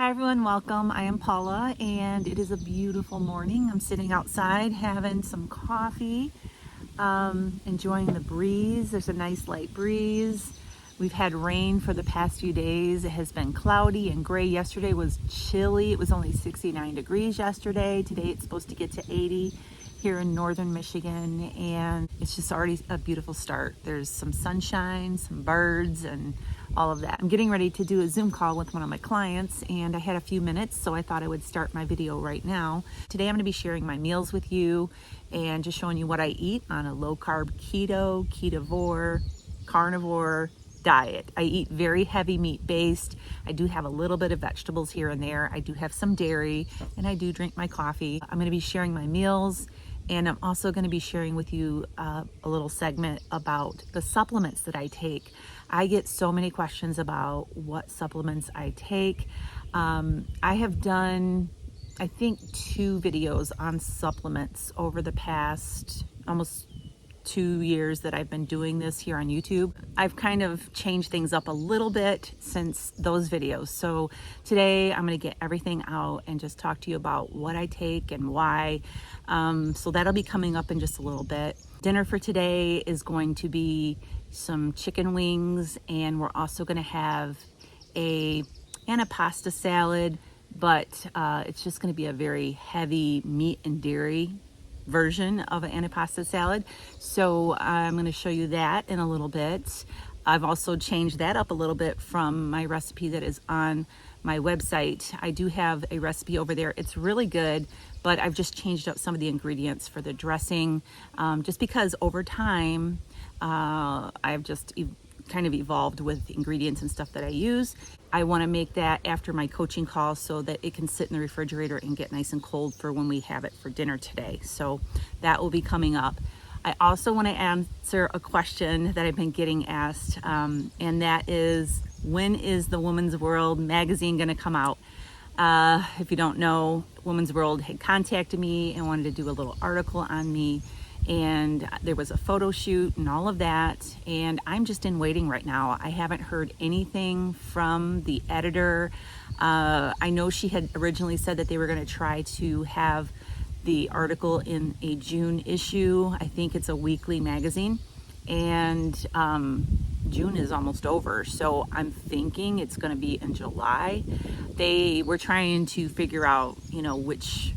Hi everyone, welcome. I am Paula and it is a beautiful morning. I'm sitting outside having some coffee, enjoying the breeze. There's a nice light breeze. We've had rain for the past few days. It has been cloudy and gray. Yesterday was chilly. It was only 69 degrees yesterday. Today it's supposed to get to 80 here in northern Michigan, and it's just already a beautiful start. There's some sunshine, some birds, and all of that. I'm getting ready to do a Zoom call with one of my clients, and I had a few minutes, so I thought I would start my video right now. Today I'm going to be sharing my meals with you and just showing you what I eat on a low-carb keto, ketovore, carnivore diet. I eat very heavy meat-based. I do have a little bit of vegetables here and there. I do have some dairy, and I do drink my coffee. I'm going to be sharing my meals, and I'm also going to be sharing with you a little segment about the supplements that I take. I get so many questions about what supplements I take. I have done, I think, 2 videos on supplements over the past almost 2 years that I've been doing this here on YouTube. I've kind of changed things up a little bit since those videos. So today I'm going to get everything out and just talk to you about what I take and why. So that'll be coming up in just a little bit. Dinner for today is going to be some chicken wings, and we're also going to have a Antipasto salad, but it's just going to be a very heavy meat and dairy version of an antipasto salad. So I'm going to show you that in a little bit. I've also changed that up a little bit from my recipe that is on my website. I do have a recipe over there. It's really good, but I've just changed up some of the ingredients for the dressing, just because over time I've just kind of evolved with ingredients and stuff that I use. I want to make that after my coaching call so that it can sit in the refrigerator and get nice and cold for when we have it for dinner today. So that will be coming up. I also want to answer a question that I've been getting asked, and that is, when is the Woman's World magazine going to come out? If you don't know, Woman's World had contacted me and wanted to do a little article on me, and there was a photo shoot and all of that, and I'm just in waiting right now. I haven't heard anything from the editor. I know she had originally said that they were going to try to have the article in a June issue. I think it's a weekly magazine, and June is almost over, so I'm thinking it's going to be in July. They were trying to figure out, which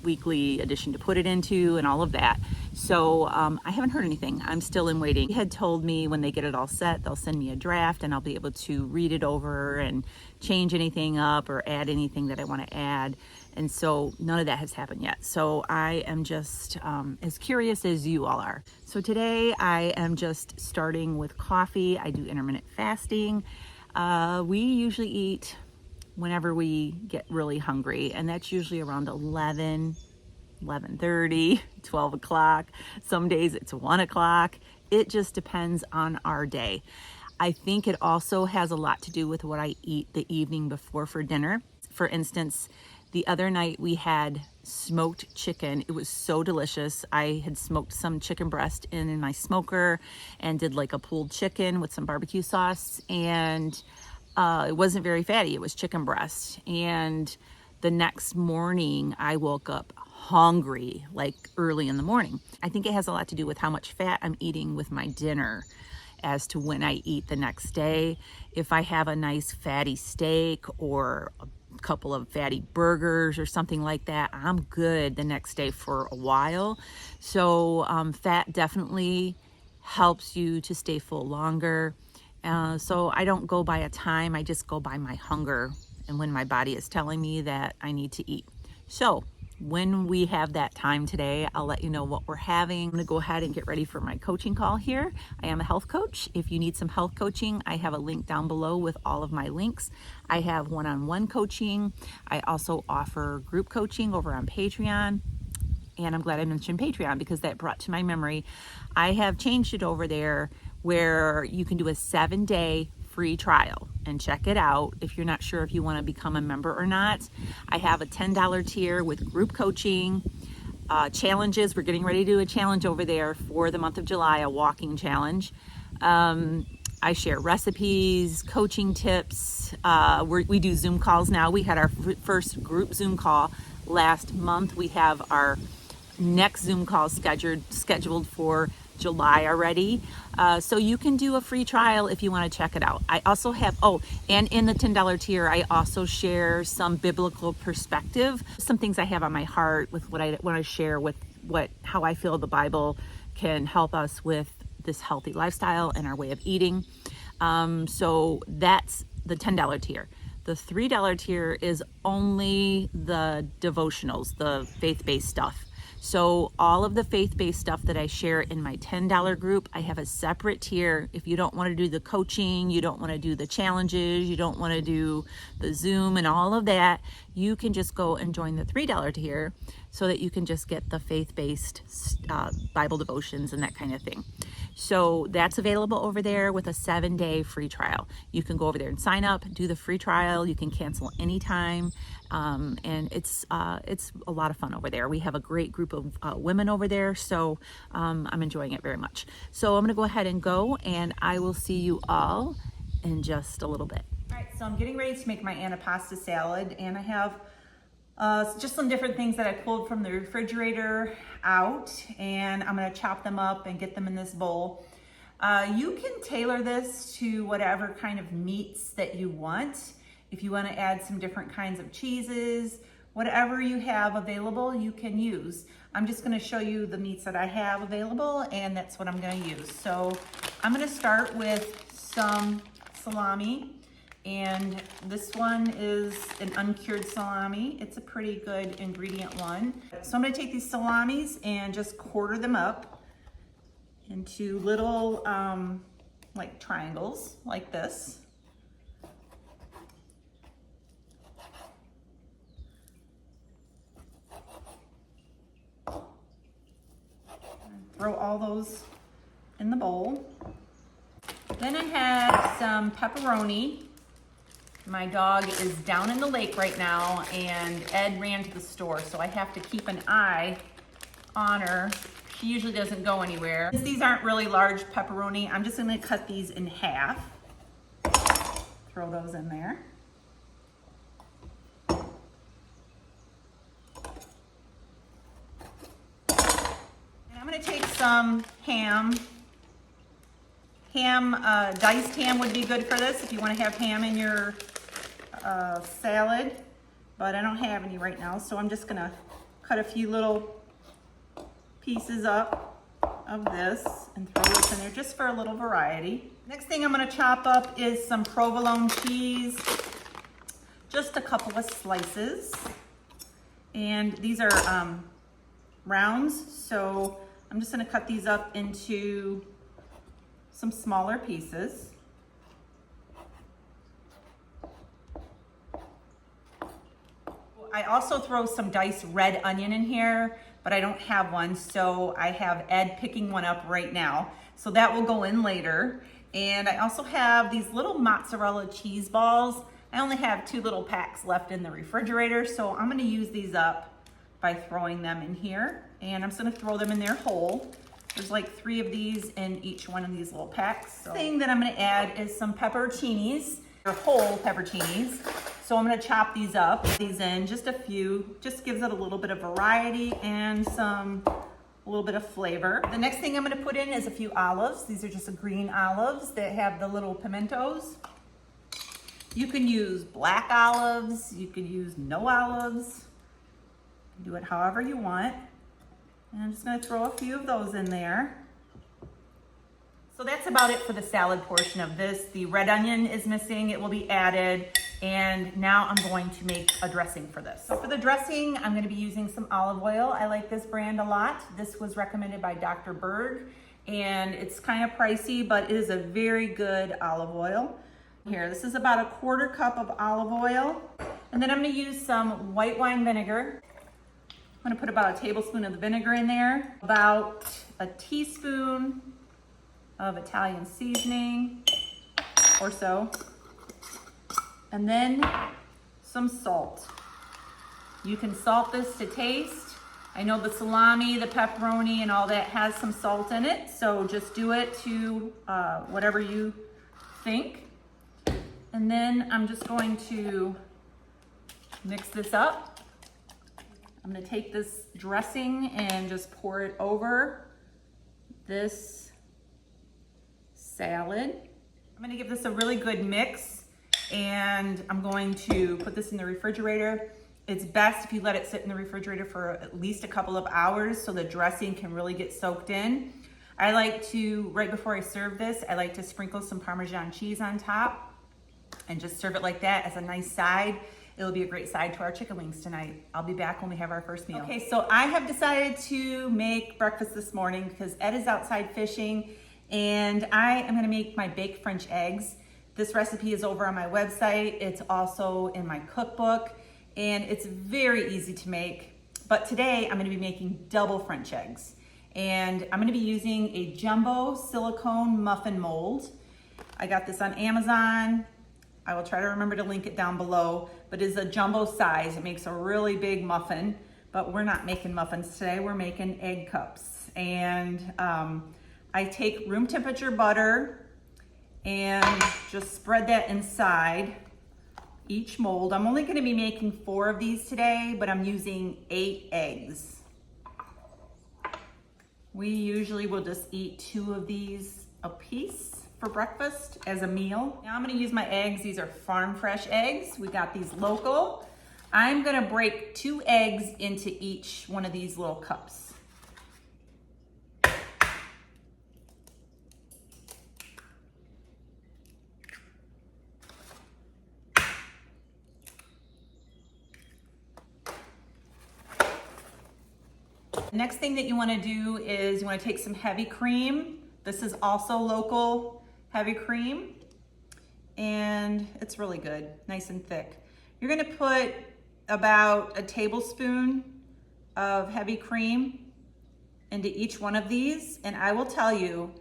weekly edition to put it into and all of that. So I haven't heard anything. I'm still in waiting. They had told me when they get it all set, they'll send me a draft and I'll be able to read it over and change anything up or add anything that I want to add. And so none of that has happened yet. So I am just as curious as you all are. So today I am just starting with coffee. I do intermittent fasting. We usually eat whenever we get really hungry, and that's usually around 11:30, 12 o'clock. Some days it's 1 o'clock. It just depends on our day. I think it also has a lot to do with what I eat the evening before for dinner. For instance, the other night we had smoked chicken. It was so delicious. I had smoked some chicken breast in my smoker and did like a pulled chicken with some barbecue sauce, and it wasn't very fatty. It was chicken breast. And the next morning I woke up hungry, like early in the morning. I think it has a lot to do with how much fat I'm eating with my dinner as to when I eat the next day. If I have a nice fatty steak or a couple of fatty burgers or something like that, I'm good the next day for a while. So fat definitely helps you to stay full longer. So I don't go by a time, I just go by my hunger and when my body is telling me that I need to eat. So when we have that time today, I'll let you know what we're having. I'm going to go ahead and get ready for my coaching call here. I am a health coach. If you need some health coaching, I have a link down below with all of my links. I have one-on-one coaching. I also offer group coaching over on Patreon. And I'm glad I mentioned Patreon because that brought to my memory. I have changed it over there where you can do a 7-day free trial and check it out if you're not sure if you want to become a member or not. I have a $10 tier with group coaching, challenges. We're getting ready to do a challenge over there for the month of July, a walking challenge. I share recipes, coaching tips. We do Zoom calls now. We had our first group Zoom call last month. We have our next Zoom call scheduled for July already. So you can do a free trial if you want to check it out. I also have, and in the $10 tier, I also share some biblical perspective, some things I have on my heart with what I want to share with how I feel the Bible can help us with this healthy lifestyle and our way of eating. So that's the $10 tier. The $3 tier is only the devotionals, the faith-based stuff. So all of the faith-based stuff that I share in my $10 group, I have a separate tier. If you don't want to do the coaching, you don't want to do the challenges, you don't want to do the Zoom and all of that, you can just go and join the $3 tier so that you can just get the faith-based Bible devotions and that kind of thing. So that's available over there with a 7-day free trial. You can go over there and sign up, do the free trial. You can cancel anytime. And it's a lot of fun over there. We have a great group of women over there, so I'm enjoying it very much. So I'm going to go ahead and go, and I will see you all in just a little bit. All right, so I'm getting ready to make my antipasto salad, and I have just some different things that I pulled from the refrigerator out, and I'm going to chop them up and get them in this bowl. You can tailor this to whatever kind of meats that you want. If you want to add some different kinds of cheeses, whatever you have available, you can use. I'm just going to show you the meats that I have available, and that's what I'm going to use. So I'm going to start with some salami. And this one is an uncured salami. It's a pretty good ingredient one. So I'm gonna take these salamis and just quarter them up into little like triangles like this. Throw all those in the bowl. Then I have some pepperoni. My dog is down in the lake right now, and Ed ran to the store, so I have to keep an eye on her. She usually doesn't go anywhere. Since these aren't really large pepperoni, I'm just gonna cut these in half. Throw those in there. And I'm gonna take some ham. Diced ham would be good for this if you want to have ham in your salad, but I don't have any right now, so I'm just gonna cut a few little pieces up of this and throw this in there just for a little variety. Next thing I'm gonna chop up is some provolone cheese, just a couple of slices, and these are rounds, so I'm just gonna cut these up into some smaller pieces. I also throw some diced red onion in here, but I don't have one, so I have Ed picking one up right now. So that will go in later. And I also have these little mozzarella cheese balls. I only have 2 little packs left in the refrigerator, so I'm gonna use these up by throwing them in here. And I'm just gonna throw them in there whole. There's like 3 of these in each one of these little packs. So the thing that I'm gonna add is some pepperoncinis, or whole pepperoncinis. So I'm gonna chop these up, these in, just a few, just gives it a little bit of variety and a little bit of flavor. The next thing I'm gonna put in is a few olives. These are just green olives that have the little pimentos. You can use black olives, you can use no olives. Do it however you want. And I'm just gonna throw a few of those in there. So that's about it for the salad portion of this. The red onion is missing, it will be added. And now I'm going to make a dressing for this. So for the dressing, I'm gonna be using some olive oil. I like this brand a lot. This was recommended by Dr. Berg, and it's kind of pricey, but it is a very good olive oil. Here, this is about a 1/4 cup of olive oil. And then I'm gonna use some white wine vinegar. I'm gonna put about a tablespoon of the vinegar in there, about a teaspoon of Italian seasoning or so, and then some salt. You can salt this to taste. I know the salami, the pepperoni, and all that has some salt in it, so just do it to whatever you sink. And then I'm just going to mix this up. I'm gonna take this dressing and just pour it over this salad. I'm gonna give this a really good mix, and I'm going to put this in the refrigerator. It's best if you let it sit in the refrigerator for at least a couple of hours so the dressing can really get soaked in. I like to, right before I serve this, I like to sprinkle some Parmesan cheese on top and just serve it like that as a nice side. It'll be a great side to our chicken wings tonight. I'll be back when we have our first meal. Okay, so I have decided to make breakfast this morning because Ed is outside fishing, and I am gonna make my baked French eggs. This recipe is over on my website. It's also in my cookbook, and it's very easy to make. But today I'm gonna be making double French eggs. And I'm gonna be using a jumbo silicone muffin mold. I got this on Amazon. I will try to remember to link it down below, but it is a jumbo size. It makes a really big muffin, but we're not making muffins today. We're making egg cups. And I take room temperature butter and just spread that inside each mold. I'm only gonna be making 4 of these today, but I'm using 8 eggs. We usually will just eat 2 of these a piece for breakfast as a meal. Now I'm gonna use my eggs. These are farm fresh eggs. We got these local. I'm gonna break 2 eggs into each one of these little cups. The next thing that you want to do is you want to take some heavy cream. This is also local heavy cream, and it's really good, nice and thick. You're going to put about a tablespoon of heavy cream into each one of these, and I will tell you,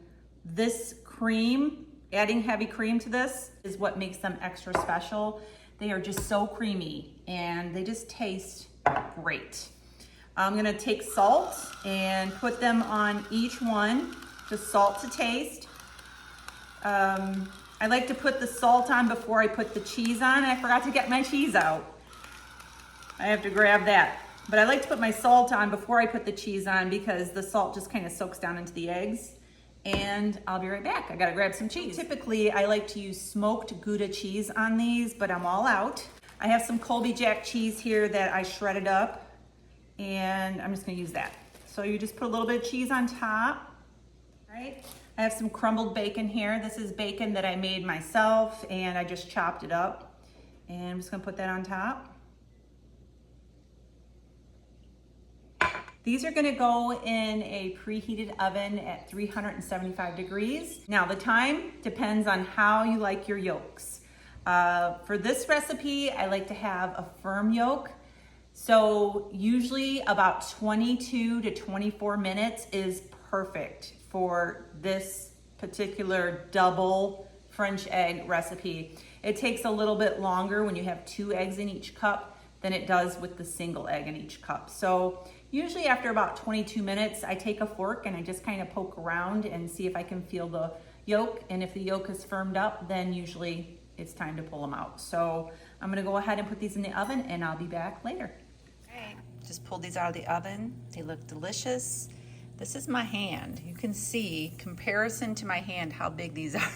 this cream, adding heavy cream to this is what makes them extra special. They are just so creamy and they just taste great. I'm gonna take salt and put them on each one, just salt to taste. I like to put the salt on before I put the cheese on. I forgot to get my cheese out. I have to grab that. But I like to put my salt on before I put the cheese on because the salt just kind of soaks down into the eggs. And I'll be right back. I gotta grab some cheese. Typically, I like to use smoked Gouda cheese on these, but I'm all out. I have some Colby Jack cheese here that I shredded up, and I'm just gonna use that. So you just put a little bit of cheese on top, right? I have some crumbled bacon here. This is bacon that I made myself, and I just chopped it up. And I'm just gonna put that on top. These are gonna go in a preheated oven at 375 degrees. Now the time depends on how you like your yolks. For this recipe, I like to have a firm yolk. So usually about 22 to 24 minutes is perfect for this particular double French egg recipe. It takes a little bit longer when you have 2 eggs in each cup than it does with the single egg in each cup. So usually after about 22 minutes, I take a fork and I just kind of poke around and see if I can feel the yolk. And if the yolk is firmed up, then usually it's time to pull them out. So I'm gonna go ahead and put these in the oven, and I'll be back later. Okay, just pulled these out of the oven. They look delicious. This is my hand. You can see, comparison to my hand, how big these are.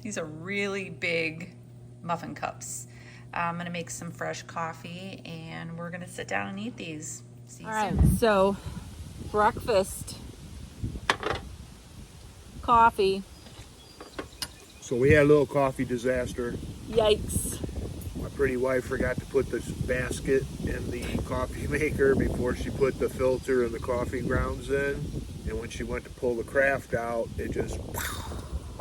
These are really big muffin cups. I'm gonna make some fresh coffee, and we're gonna sit down and eat these. See you soon. So breakfast, coffee. So we had a little coffee disaster. Yikes. My pretty wife forgot to put this basket in the coffee maker before she put the filter and the coffee grounds in. And when she went to pull the craft out, it just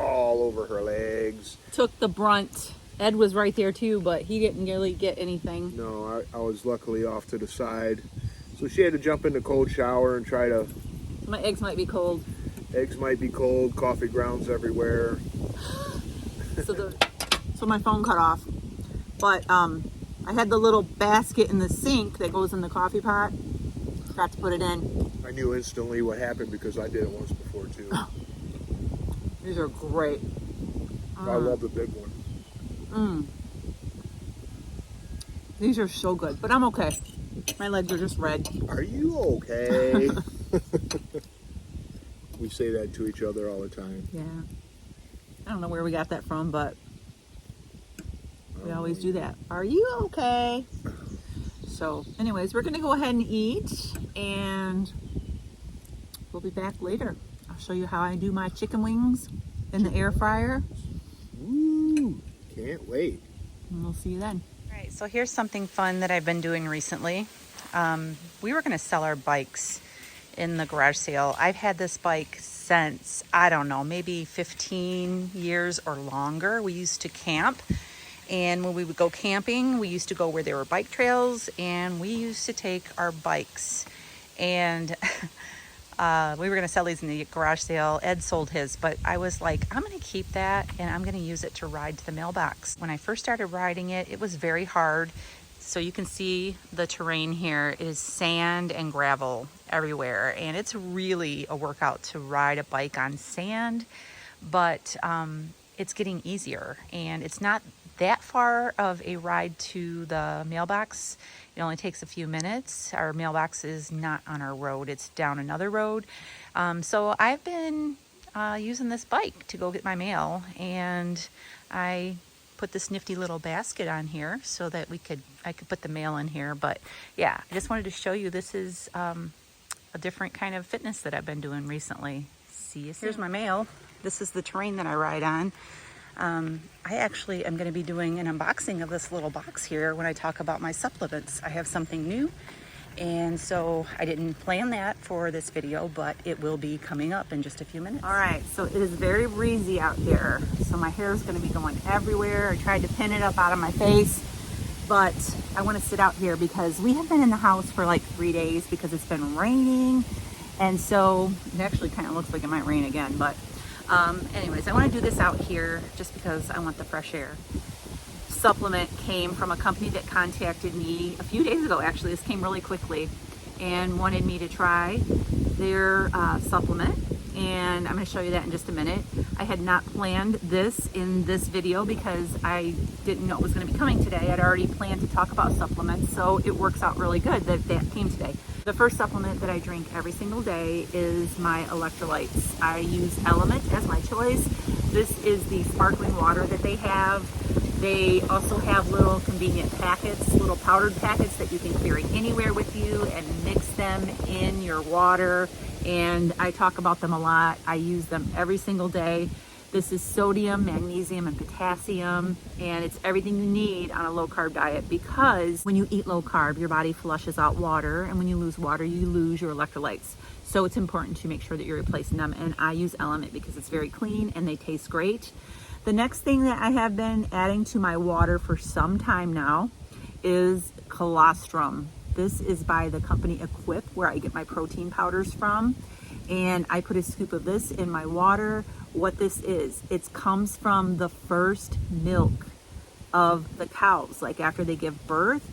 all over her legs. Took the brunt. Ed was right there too, but he didn't really get anything. No, I was luckily off to the side. So she had to jump in the cold shower and try to... My eggs might be cold. Eggs might be cold, coffee grounds everywhere. So my phone cut off. But I had the little basket in the sink that goes in the coffee pot. Forgot to put it in. I knew instantly what happened because I did it once before too. These are great. I love the big one. These are so good, but I'm okay. My legs are just red. Are you okay? We say that to each other all the time. Yeah. I don't know where we got that from, but we always do that. Are you okay? So, anyways, we're going to go ahead and eat, and we'll be back later. I'll show you how I do my chicken wings in the air fryer. Woo! Can't wait. And we'll see you then. All right, so here's something fun that I've been doing recently. We were going to sell our bikes in the garage sale. I've had this bike since, I don't know, maybe 15 years or longer. We used to camp, and when we would go camping, we used to go where there were bike trails, and we used to take our bikes. And we were going to sell these in the garage sale. Ed sold his, but I was like, I'm going to keep that and I'm going to use it to ride to the mailbox. When I first started riding it, it was very hard. So you can see the terrain here is sand and gravel everywhere. And it's really a workout to ride a bike on sand, but it's getting easier, and it's not that far of a ride to the mailbox. It only takes a few minutes. Our mailbox is not on our road, it's down another road. So I've been using this bike to go get my mail, and I put this nifty little basket on here so that I could put the mail in here. But yeah, I just wanted to show you this is a different kind of fitness that I've been doing recently. See you soon. Here's my mail. This is the terrain that I ride on. I actually am going to be doing an unboxing of this little box here when I talk about my supplements. I have something new, and so I didn't plan that for this video, but it will be coming up in just a few minutes. All right, so it is very breezy out here, so my hair is going to be going everywhere. I tried to pin it up out of my face, but I want to sit out here because we have been in the house for like 3 days because it's been raining, and so it actually kind of looks like it might rain again, but anyways, I want to do this out here just because I want the fresh air. Supplement came from a company that contacted me a few days ago. Actually, this came really quickly, and wanted me to try their supplement, and I'm going to show you that in just a minute. I had not planned this in this video because I didn't know it was going to be coming today. I'd already planned to talk about supplements, so it works out really good that that came today. The first supplement that I drink every single day is my electrolytes. I use Element as my choice. This is the sparkling water that they have. They also have little convenient packets, little powdered packets that you can carry anywhere with you and mix them in your water. And I talk about them a lot. I use them every single day. This is sodium, magnesium, and potassium, and it's everything you need on a low-carb diet, because when you eat low-carb, your body flushes out water, and when you lose water, you lose your electrolytes. So it's important to make sure that you're replacing them, and I use Element because it's very clean and they taste great. The next thing that I have been adding to my water for some time now is colostrum. This is by the company Equip, where I get my protein powders from, and I put a scoop of this in my water. What this is, it comes from the first milk of the cows, like after they give birth.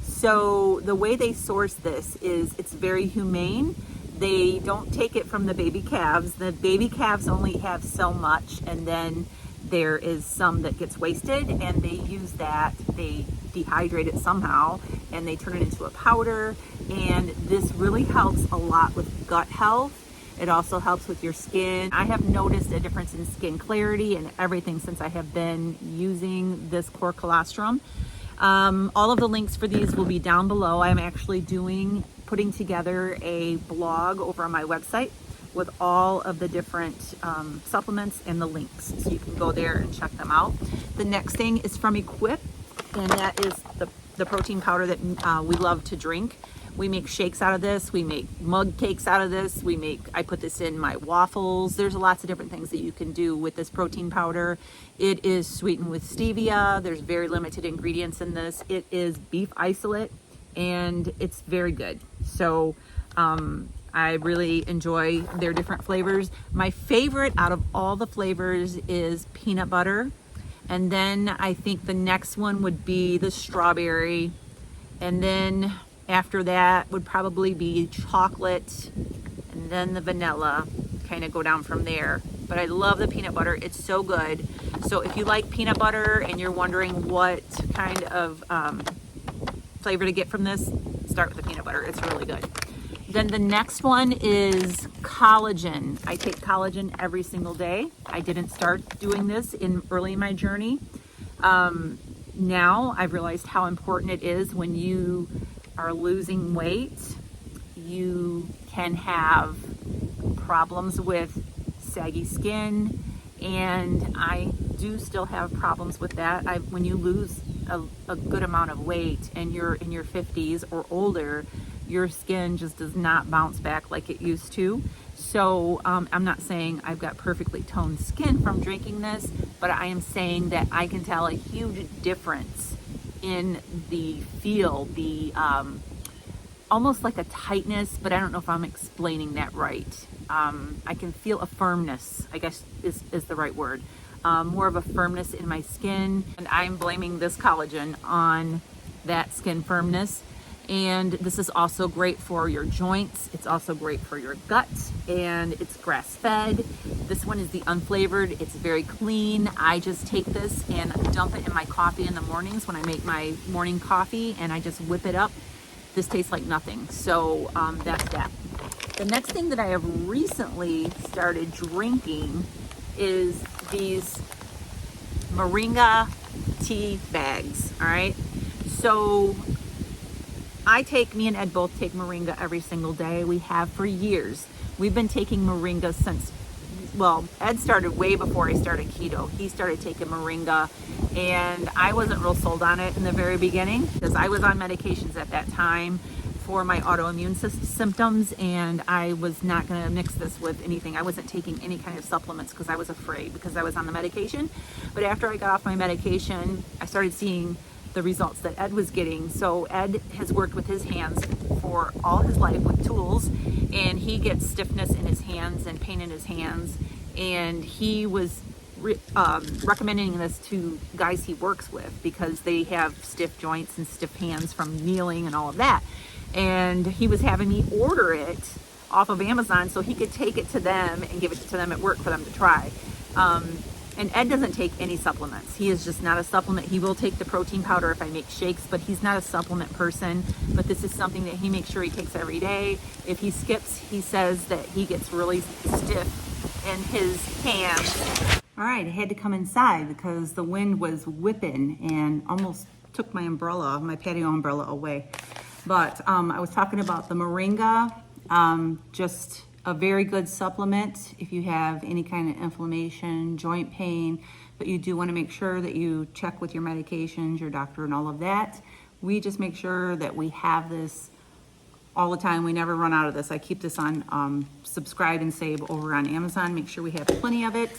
So the way they source this is it's very humane. They don't take it from the baby calves. The baby calves only have so much, and then there is some that gets wasted, and they use that, they dehydrate it somehow, and they turn it into a powder. And this really helps a lot with gut health. It also helps with your skin. I have noticed a difference in skin clarity and everything since I have been using this core colostrum. All of the links for these will be down below. I'm actually putting together a blog over on my website with all of the different supplements and the links, so you can go there and check them out. The next thing is from Equip, and that is the protein powder that we love to drink. We make shakes out of this. We make mug cakes out of this. I put this in my waffles. There's lots of different things that you can do with this protein powder. It is sweetened with stevia. There's very limited ingredients in this. It is beef isolate, and it's very good. So I really enjoy their different flavors. My favorite out of all the flavors is peanut butter. And then I think the next one would be the strawberry. And then after that would probably be chocolate, and then the vanilla, kind of go down from there. but I love the peanut butter. It's so good. So if you like peanut butter and you're wondering what kind of flavor to get from this, start with the peanut butter. It's really good. Then the next one is collagen. I take collagen every single day. I didn't start doing this early in my journey. Now I've realized how important it is when you are losing weight. You can have problems with saggy skin, and I do still have problems with that. When you lose a good amount of weight and you're in your 50s or older, your skin just does not bounce back like it used to. So I'm not saying I've got perfectly toned skin from drinking this, but I am saying that I can tell a huge difference in the feel, the almost like a tightness, but I don't know if I'm explaining that right. I can feel a firmness, I guess is the right word. More of a firmness in my skin, and I'm blaming this collagen on that skin firmness. And this is also great for your joints. It's also great for your gut, and it's grass-fed. This one is the unflavored. It's very clean. I just take this and dump it in my coffee in the mornings when I make my morning coffee, and I just whip it up. This tastes like nothing. So that's that. The next thing that I have recently started drinking is these moringa tea bags. All right. So me and Ed both take moringa every single day. We have for years. We've been taking moringa since, well, Ed started way before I started keto. He started taking moringa, and I wasn't real sold on it in the very beginning because I was on medications at that time for my autoimmune symptoms, and I was not going to mix this with anything. I wasn't taking any kind of supplements because I was afraid because I was on the medication. But after I got off my medication, I started seeing the results that Ed was getting. So Ed has worked with his hands for all his life with tools, and he gets stiffness in his hands and pain in his hands, and he was recommending this to guys he works with because they have stiff joints and stiff hands from kneeling and all of that. And he was having me order it off of Amazon so he could take it to them and give it to them at work for them to try. And Ed doesn't take any supplements. He is just not a supplement. He will take the protein powder if I make shakes, but he's not a supplement person. But this is something that he makes sure he takes every day. If he skips, he says that he gets really stiff in his hands. All right, I had to come inside because the wind was whipping and almost took my umbrella, my patio umbrella away. But I was talking about the moringa, just a very good supplement if you have any kind of inflammation, joint pain, but you do want to make sure that you check with your medications, your doctor, and all of that. We just make sure that we have this all the time. We never run out of this. I keep this on subscribe and save over on Amazon. Make sure we have plenty of it.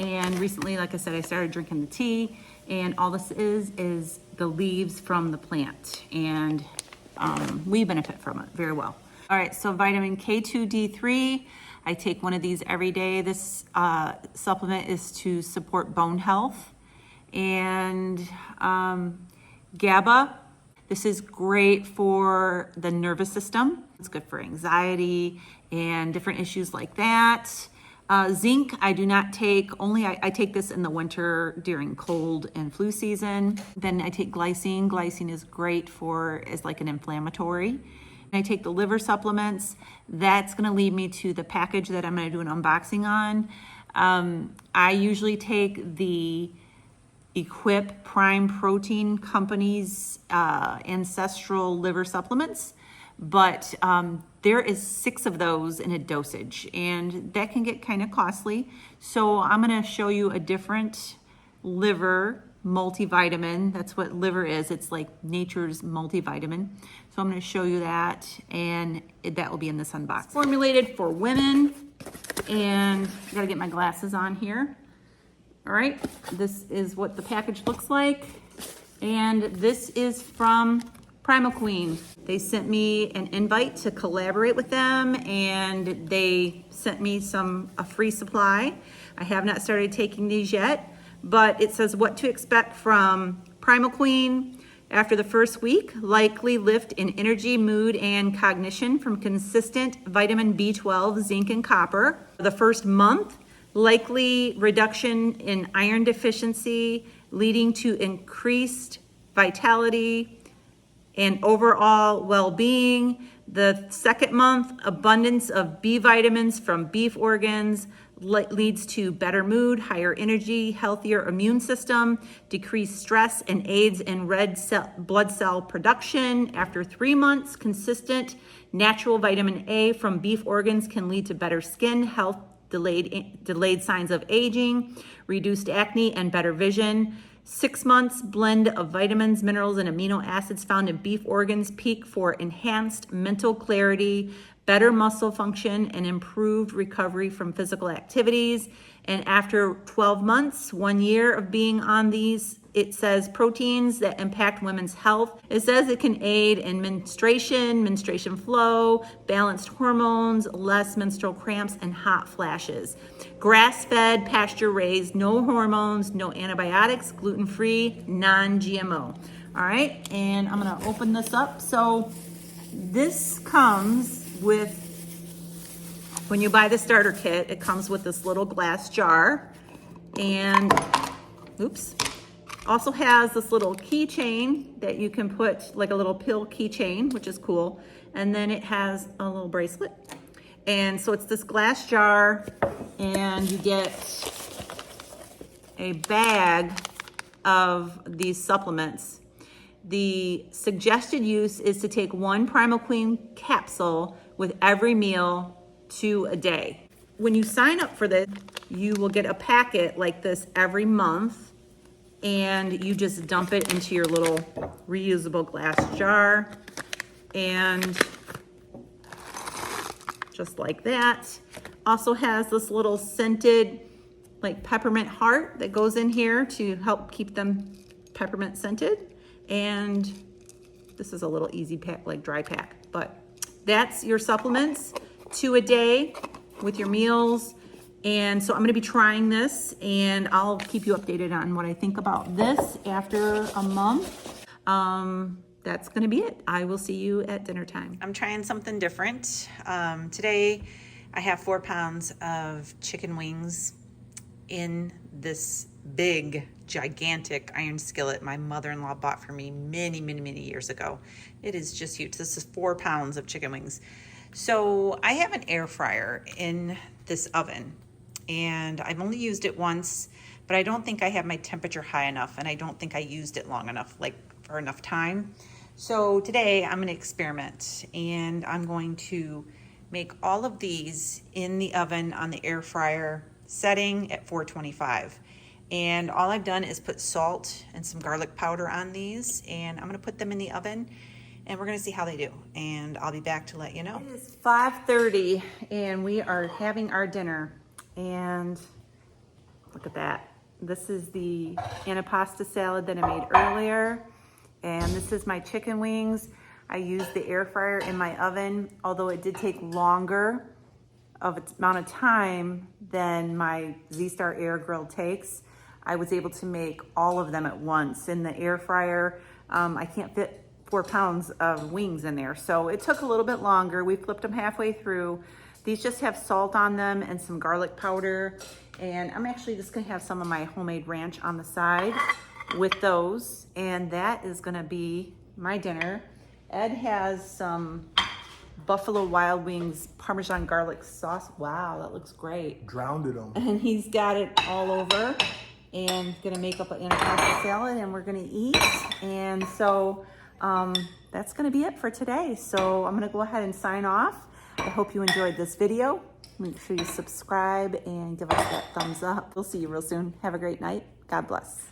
And recently, like I said, I started drinking the tea, and all this is the leaves from the plant, and we benefit from it very well. All right, so vitamin K2D3, I take one of these every day. This supplement is to support bone health. And GABA, this is great for the nervous system. It's good for anxiety and different issues like that. Zinc, I do not take, I take this in the winter during cold and flu season. Then I take glycine. Glycine is great as like an inflammatory. I take the liver supplements. That's going to lead me to the package that I'm going to do an unboxing on. I usually take the Equip Prime Protein Company's ancestral liver supplements, but there is 6 of those in a dosage, and that can get kind of costly. So I'm going to show you a different liver multivitamin. That's what liver is. It's like nature's multivitamin. So I'm going to show you that, and that will be in this unboxing. It's formulated for women, and I got to get my glasses on here. All right, this is what the package looks like, and this is from Primal Queen. They sent me an invite to collaborate with them, and they sent me a free supply. I have not started taking these yet, but it says what to expect from Primal Queen. After the first week, likely lift in energy, mood, and cognition from consistent vitamin B12, zinc, and copper. The first month, likely reduction in iron deficiency, leading to increased vitality and overall well-being. The second month, abundance of B vitamins from beef organs leads to better mood, higher energy, healthier immune system, decreased stress, and aids in blood cell production. After 3 months, consistent natural vitamin A from beef organs can lead to better skin health, delayed signs of aging, reduced acne, and better vision. 6 months, blend of vitamins, minerals, and amino acids found in beef organs peak for enhanced mental clarity, better muscle function, and improved recovery from physical activities. And after 12 months, 1 year of being on these, it says proteins that impact women's health. It says it can aid in menstruation flow, balanced hormones, less menstrual cramps, and hot flashes. Grass-fed, pasture-raised, no hormones, no antibiotics, gluten-free, non-GMO. All right, and I'm gonna open this up. So this comes with, when you buy the starter kit, it comes with this little glass jar, and oops, also has this little keychain that you can put, like a little pill keychain, which is cool. And then it has a little bracelet. And so it's this glass jar, and you get a bag of these supplements. The suggested use is to take 1 Primal Queen capsule with every meal, 2 a day. When you sign up for this, you will get a packet like this every month, and you just dump it into your little reusable glass jar, and just like that. Also has this little scented, like peppermint heart that goes in here to help keep them peppermint scented. And this is a little easy pack, like dry pack, but that's your supplements, 2 a day with your meals. And so I'm gonna be trying this, and I'll keep you updated on what I think about this after a month. That's gonna be it. I will see you at dinner time. I'm trying something different. Today I have 4 pounds of chicken wings in this big, gigantic iron skillet my mother-in-law bought for me many, many, many years ago. It is just huge. This is 4 pounds of chicken wings. So I have an air fryer in this oven, and I've only used it once, but I don't think I have my temperature high enough, and I don't think I used it long enough, like for enough time. So today I'm gonna experiment, and I'm going to make all of these in the oven on the air fryer setting at 425. And all I've done is put salt and some garlic powder on these, and I'm gonna put them in the oven, and we're gonna see how they do. And I'll be back to let you know. It is 5:30, and we are having our dinner. And look at that. This is the Antipasto salad that I made earlier. And this is my chicken wings. I used the air fryer in my oven, although it did take longer of its amount of time than my Z-Star air grill takes. I was able to make all of them at once in the air fryer. I can't fit 4 pounds of wings in there, so it took a little bit longer. We flipped them halfway through. These just have salt on them and some garlic powder, and I'm actually just gonna have some of my homemade ranch on the side with those, and that is gonna be my dinner. Ed has some Buffalo Wild Wings Parmesan garlic sauce. Wow, that looks great. Drowned it on. And he's got it all over, and gonna make up an Antipasto salad, and we're gonna eat. And so that's gonna be it for today. So I'm gonna go ahead and sign off. I hope you enjoyed this video. Make sure you subscribe and give us that thumbs up. We'll see you real soon. Have a great night. God bless.